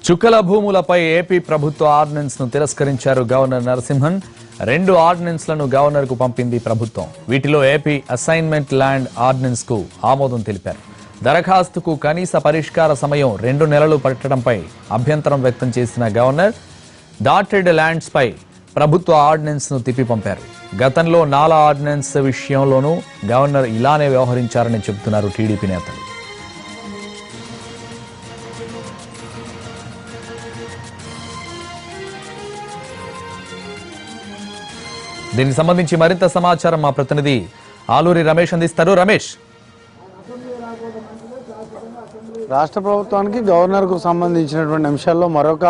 చుక్కల భూములపై ఏపీ ప్రభుత్వ ఆర్డినెన్స్ ను తిరస్కరించారు గవర్నర్ నరసింహన్. 2 ఆర్డినెన్స్లను గవర్నర్ కు పంపింది ప్రభుత్వం. వీటిలో ఏపీ అసైన్మెంట్ ల్యాండ్ ఆర్డినెన్స్ కు ఆమోదం తెలిపారు. దరఖాస్తుకు కనీస పరిష్కార సమయం 2 నెలలు పట్టడంపై అభ్యంతరం వ్యక్తం చేసిన గవర్నర్ డాటెడ్ ల్యాండ్స్ పై ప్రభుత్వ ఆర్డినెన్స్ ను తిప్పి పంపారు. గతంలో నాలా ఆర్డినెన్స్ విషయంలోనూ గవర్నర్ ఇలానే వ్యవహరించారని చెబుతున్నారు టీడీపీ నేతలు. దీనికి సంబంధించి మరింత సమాచారం మా ప్రతినిధి ఆలూరి రమేష్ అందిస్తారు. రమేష్, రాష్ట్ర ప్రభుత్వానికి గవర్నర్కు సంబంధించినటువంటి అంశాల్లో మరొక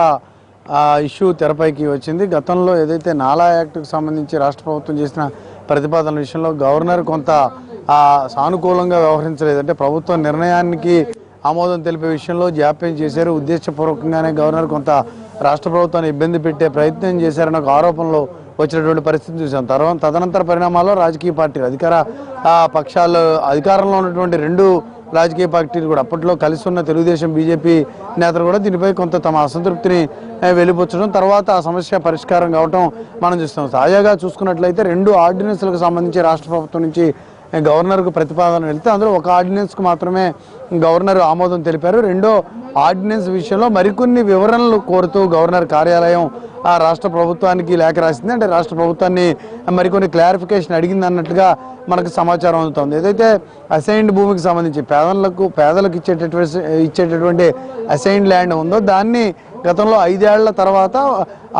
ఇష్యూ తెరపైకి వచ్చింది. గతంలో ఏదైతే నాలా యాక్ట్కు సంబంధించి రాష్ట్ర ప్రభుత్వం చేసిన ప్రతిపాదన విషయంలో గవర్నర్ కొంత సానుకూలంగా వ్యవహరించలేదు. అంటే ప్రభుత్వ నిర్ణయానికి ఆమోదం తెలిపే విషయంలో జాప్యం చేశారు. ఉద్దేశపూర్వకంగానే గవర్నర్ కొంత రాష్ట్ర ప్రభుత్వాన్ని ఇబ్బంది పెట్టే ప్రయత్నం చేశారన్న ఒక ఆరోపణలో వచ్చినటువంటి పరిస్థితి చూసాం. తదనంతర పరిణామాల్లో రాజకీయ పార్టీలు పక్షాలు అధికారంలో ఉన్నటువంటి 2 రాజకీయ పార్టీలు కూడా అప్పట్లో కలిసి ఉన్న తెలుగుదేశం బీజేపీ నేతలు కూడా దీనిపై కొంత తమ అసంతృప్తిని వెలిపుచ్చడం, తర్వాత ఆ సమస్య పరిష్కారం కావటం మనం చూస్తాం. తాజాగా చూసుకున్నట్లయితే 2 ఆర్డినెన్స్లకు సంబంధించి రాష్ట్ర ప్రభుత్వం నుంచి గవర్నర్కు ప్రతిపాదన వెళ్తే అందులో ఒక ఆర్డినెన్స్కు మాత్రమే గవర్నర్ ఆమోదం తెలిపారు. 2వ ఆర్డినెన్స్ విషయంలో మరికొన్ని వివరణలు కోరుతూ గవర్నర్ కార్యాలయం రాష్ట్ర ప్రభుత్వానికి లేఖ రాసింది. అంటే రాష్ట్ర ప్రభుత్వాన్ని మరికొన్ని క్లారిఫికేషన్ అడిగింది అన్నట్టుగా మనకు సమాచారం అందుతుంది. ఏదైతే అసైన్డ్ భూమికి సంబంధించి పేదలకు ఇచ్చేటటువంటి అసైన్డ్ ల్యాండ్ ఉందో దాన్ని గతంలో 5 ఏళ్ల తర్వాత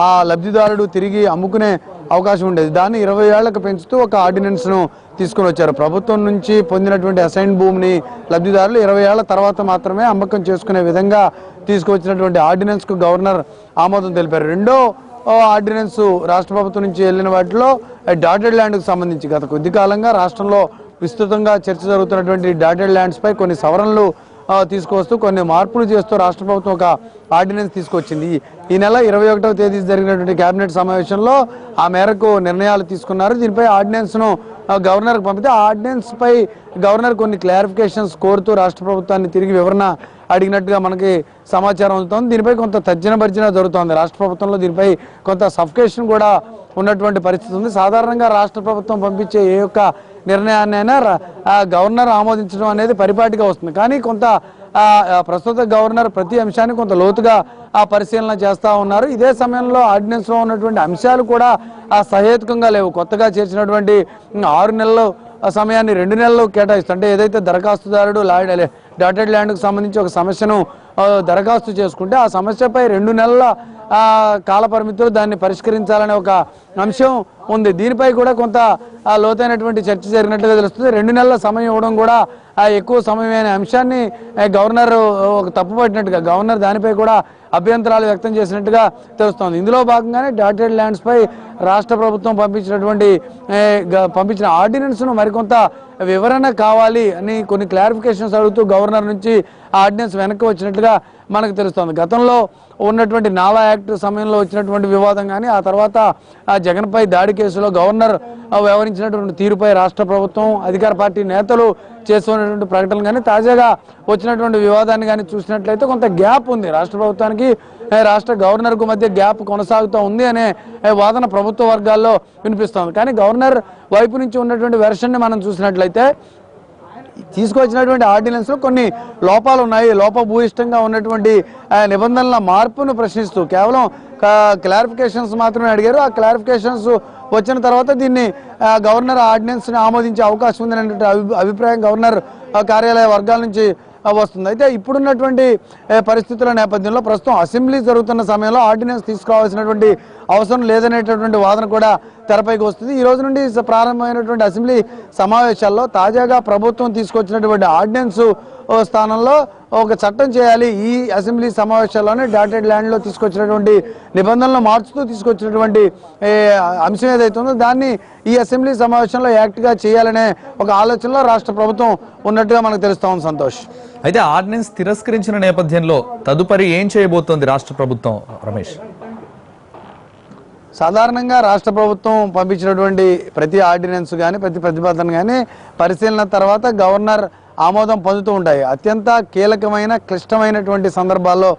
ఆ లబ్ధిదారుడు తిరిగి అమ్ముకునే అవకాశం ఉండేది. దాన్ని 20 ఏళ్లకు పెంచుతూ ఒక ఆర్డినెన్స్ను తీసుకుని వచ్చారు. ప్రభుత్వం నుంచి పొందినటువంటి అసైన్డ్ భూమిని లబ్ధిదారులు 20 ఏళ్ల తర్వాత మాత్రమే అమ్మకం చేసుకునే విధంగా తీసుకువచ్చినటువంటి ఆర్డినెన్స్కు గవర్నర్ ఆమోదం తెలిపారు. 2వ ఆర్డినెన్స్ రాష్ట్ర ప్రభుత్వం నుంచి వెళ్ళిన వాటిలో డాటెడ్ ల్యాండ్కు సంబంధించి గత కొద్ది కాలంగా రాష్ట్రంలో విస్తృతంగా చర్చ జరుగుతున్నటువంటి డాటెడ్ ల్యాండ్స్ పై కొన్ని సవరణలు తీసుకువస్తూ కొన్ని మార్పులు చేస్తూ రాష్ట్ర ప్రభుత్వం ఒక ఆర్డినెన్స్ తీసుకొచ్చింది. ఈ నెల 21వ తేదీ జరిగినటువంటి కేబినెట్ సమావేశంలో ఆ మేరకు నిర్ణయాలు తీసుకున్నారు. దీనిపై ఆర్డినెన్స్ను గవర్నర్కి పంపితే ఆ ఆర్డినెన్స్ పై గవర్నర్ కొన్ని క్లారిఫికేషన్స్ కోరుతూ రాష్ట్ర ప్రభుత్వాన్ని తిరిగి వివరణ అడిగినట్టుగా మనకి సమాచారం అందుతోంది. దీనిపై కొంత తర్జన భర్జన జరుగుతోంది. రాష్ట్ర ప్రభుత్వంలో దీనిపై కొంత సఫికేషన్ కూడా ఉన్నటువంటి పరిస్థితి ఉంది. సాధారణంగా రాష్ట్ర ప్రభుత్వం పంపించే ఏ ఒక్క నిర్ణయాన్నైనా గవర్నర్ ఆమోదించడం అనేది పరిపాటిగా వస్తుంది. కానీ కొంత ప్రస్తుత గవర్నర్ ప్రతి అంశాన్ని కొంత లోతుగా పరిశీలన చేస్తూ ఉన్నారు. ఇదే సమయంలో ఆర్డినెన్స్లో ఉన్నటువంటి అంశాలు కూడా సహేతుకంగా లేవు. కొత్తగా చేర్చినటువంటి 6 నెలలు సమయాన్ని 2 నెలలు కేటాయిస్తుంది. అంటే ఏదైతే దరఖాస్తుదారుడు డాటెడ్ ల్యాండ్కు సంబంధించి ఒక సమస్యను దరఖాస్తు చేసుకుంటే ఆ సమస్యపై 2 నెలల కాల పరిమితులు దాన్ని పరిష్కరించాలనే ఒక అంశం ఉంది. దీనిపై కూడా కొంత లోతైనటువంటి చర్చ జరిగినట్లుగా తెలుస్తుంది. 2 నెలల సమయం ఇవ్వడం కూడా ఎక్కువ సమయమైన అంశాన్ని గవర్నర్ ఒక తప్పుపట్టినట్టుగా గవర్నర్ దానిపై కూడా అభ్యంతరాలు వ్యక్తం చేసినట్టుగా తెలుస్తోంది. ఇందులో భాగంగానే డాటెడ్ ల్యాండ్స్ పై రాష్ట్ర ప్రభుత్వం పంపించిన ఆర్డినెన్స్ను మరికొంత వివరణ కావాలి అని కొన్ని క్లారిఫికేషన్స్ అడుగుతూ గవర్నర్ నుంచి ఆర్డినెన్స్ వెనక్కి వచ్చినట్టుగా మనకు తెలుస్తోంది. గతంలో ఉన్నటువంటి నాలా యాక్ట్ సమయంలో వచ్చినటువంటి వివాదం కానీ ఆ తర్వాత జగన్పై దాడి కేసులో గవర్నర్ వ్యవహరించినటువంటి తీరుపై రాష్ట్ర ప్రభుత్వం అధికార పార్టీ నేతలు చేస్తున్నటువంటి ప్రకటనలు కానీ తాజాగా వచ్చినటువంటి వివాదాన్ని కానీ చూసినట్లయితే కొంత గ్యాప్ ఉంది. రాష్ట్ర ప్రభుత్వానికి రాష్ట్ర గవర్నర్కు మధ్య గ్యాప్ కొనసాగుతూ ఉంది అనే వాదన ప్రభుత్వ వర్గాల్లో వినిపిస్తోంది. కానీ గవర్నర్ వైపు నుంచి ఉన్నటువంటి వెర్షన్ని మనం చూసినట్లయితే తీసుకొచ్చినటువంటి ఆర్డినెన్స్లో కొన్ని లోపాలు ఉన్నాయి. లోపభూయిష్టంగా ఉన్నటువంటి నిబంధనల మార్పును ప్రశ్నిస్తూ కేవలం క్లారిఫికేషన్స్ మాత్రమే అడిగారు. ఆ క్లారిఫికేషన్స్ వచ్చిన తర్వాత దీన్ని గవర్నర్ ఆర్డినెన్స్ని ఆమోదించే అవకాశం ఉందనే అభిప్రాయం గవర్నర్ కార్యాలయ వర్గాల నుంచి వస్తుంది. అయితే ఇప్పుడున్నటువంటి పరిస్థితుల నేపథ్యంలో ప్రస్తుతం అసెంబ్లీ జరుగుతున్న సమయంలో ఆర్డినెన్స్ తీసుకురావాల్సినటువంటి అవసరం లేదనేటటువంటి వాదన కూడా తెరపైకి వస్తుంది. ఈ రోజు నుండి ప్రారంభమైనటువంటి అసెంబ్లీ సమావేశాల్లో తాజాగా ప్రభుత్వం తీసుకొచ్చినటువంటి ఆర్డినెన్స్ స్థానంలో ఒక చట్టం చేయాలి. ఈ అసెంబ్లీ సమావేశాల్లోనే డాటెడ్ ల్యాండ్లో తీసుకొచ్చినటువంటి నిబంధనలు మార్చుతూ తీసుకొచ్చినటువంటి అంశం ఏదైతే ఉందో దాన్ని ఈ అసెంబ్లీ సమావేశంలో యాక్ట్గా చేయాలనే ఒక ఆలోచనలో రాష్ట్ర ప్రభుత్వం ఉన్నట్టుగా మనకు తెలుస్తా ఉంది. సంతోష్, అయితే ఆర్డినెన్స్ తిరస్కరించిన నేపథ్యంలో తదుపరి ఏం చేయబోతోంది రాష్ట్ర ప్రభుత్వం? రమేష్, సాధారణంగా రాష్ట్ర ప్రభుత్వం పంపించినటువంటి ప్రతి ఆర్డినెన్స్ కానీ ప్రతి ప్రతిపాదన కానీ పరిశీలన తర్వాత గవర్నర్ ఆమోదం పొందుతూ ఉంటాయి. అత్యంత కీలకమైన క్లిష్టమైనటువంటి సందర్భాల్లో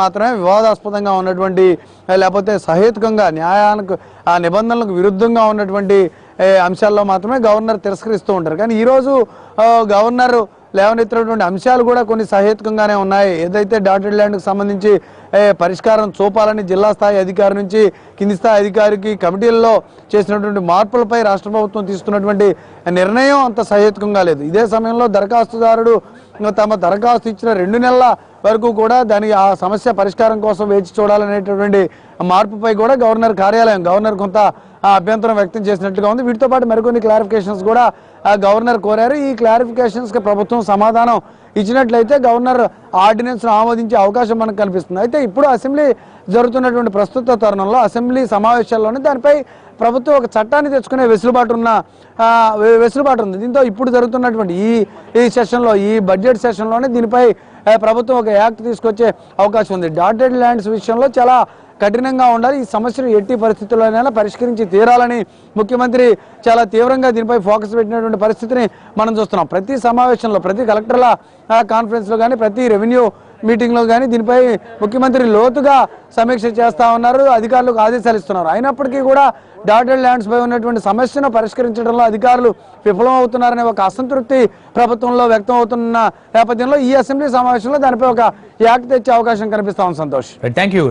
మాత్రమే వివాదాస్పదంగా ఉన్నటువంటి లేకపోతే సహేతుకంగా న్యాయానికి ఆ నిబంధనలకు విరుద్ధంగా ఉన్నటువంటి అంశాల్లో మాత్రమే గవర్నర్ తిరస్కరిస్తూ ఉంటారు. కానీ ఈరోజు గవర్నర్ లేవనెత్తినటువంటి అంశాలు కూడా కొన్ని సహేతుకంగానే ఉన్నాయి. ఏదైతే డాటెడ్ ల్యాండ్కి సంబంధించి పరిష్కారం చూపాలని జిల్లా స్థాయి అధికారి నుంచి కింది స్థాయి అధికారికి కమిటీల్లో చేసినటువంటి మార్పులపై రాష్ట్ర ప్రభుత్వం తీసుకున్నటువంటి నిర్ణయం అంత సహేతుకంగా లేదు. ఇదే సమయంలో దరఖాస్తుదారుడు తమ దరఖాస్తు ఇచ్చిన 2 నెలల వరకు కూడా దాని ఆ సమస్య పరిష్కారం కోసం వేచి చూడాలనేటటువంటి మార్పుపై కూడా గవర్నర్ కొంత అభ్యంతరం వ్యక్తం చేసినట్లుగా ఉంది. వీటితో పాటు మరికొన్ని క్లారిఫికేషన్స్ కూడా గవర్నర్ కోరారు. ఈ క్లారిఫికేషన్స్కి ప్రభుత్వం సమాధానం ఇచ్చినట్లయితే గవర్నర్ ఆర్డినెన్స్ను ఆమోదించే అవకాశం మనకు కనిపిస్తుంది. అయితే ఇప్పుడు అసెంబ్లీ జరుగుతున్నటువంటి ప్రస్తుత తరుణంలో అసెంబ్లీ సమావేశాల్లోనే దానిపై ప్రభుత్వం ఒక చట్టాన్ని తెచ్చుకునే వెసులుబాటు ఉంది. దీంతో ఇప్పుడు జరుగుతున్నటువంటి ఈ సెషన్లో ఈ బడ్జెట్ సెషన్లోనే దీనిపై ప్రభుత్వం ఒక యాక్ట్ తీసుకొచ్చే అవకాశం ఉంది. డాటెడ్ ల్యాండ్స్ విషయంలో చాలా కఠినంగా ఉండాలి. ఈ సమస్యను ఎట్టి పరిస్థితుల్లోనైనా పరిష్కరించి తీరాలని ముఖ్యమంత్రి చాలా తీవ్రంగా దీనిపై ఫోకస్ పెట్టినటువంటి పరిస్థితిని మనం చూస్తున్నాం. ప్రతి సమావేశంలో ప్రతి కలెక్టర్ల కాన్ఫరెన్స్లో కానీ ప్రతి రెవెన్యూ మీటింగ్లో కానీ దీనిపై ముఖ్యమంత్రి లోతుగా సమీక్ష చేస్తూ ఉన్నారు, అధికారులకు ఆదేశాలు ఇస్తున్నారు. అయినప్పటికీ కూడా డాటెడ్ ల్యాండ్స్ పై ఉన్నటువంటి సమస్యను పరిష్కరించడంలో అధికారులు విఫలమవుతున్నారనే ఒక అసంతృప్తి ప్రభుత్వంలో వ్యక్తం అవుతున్న నేపథ్యంలో ఈ అసెంబ్లీ సమావేశంలో దానిపై ఒక యాక్ట్ తెచ్చే అవకాశం కనిపిస్తా ఉంది. Santosh, thank you.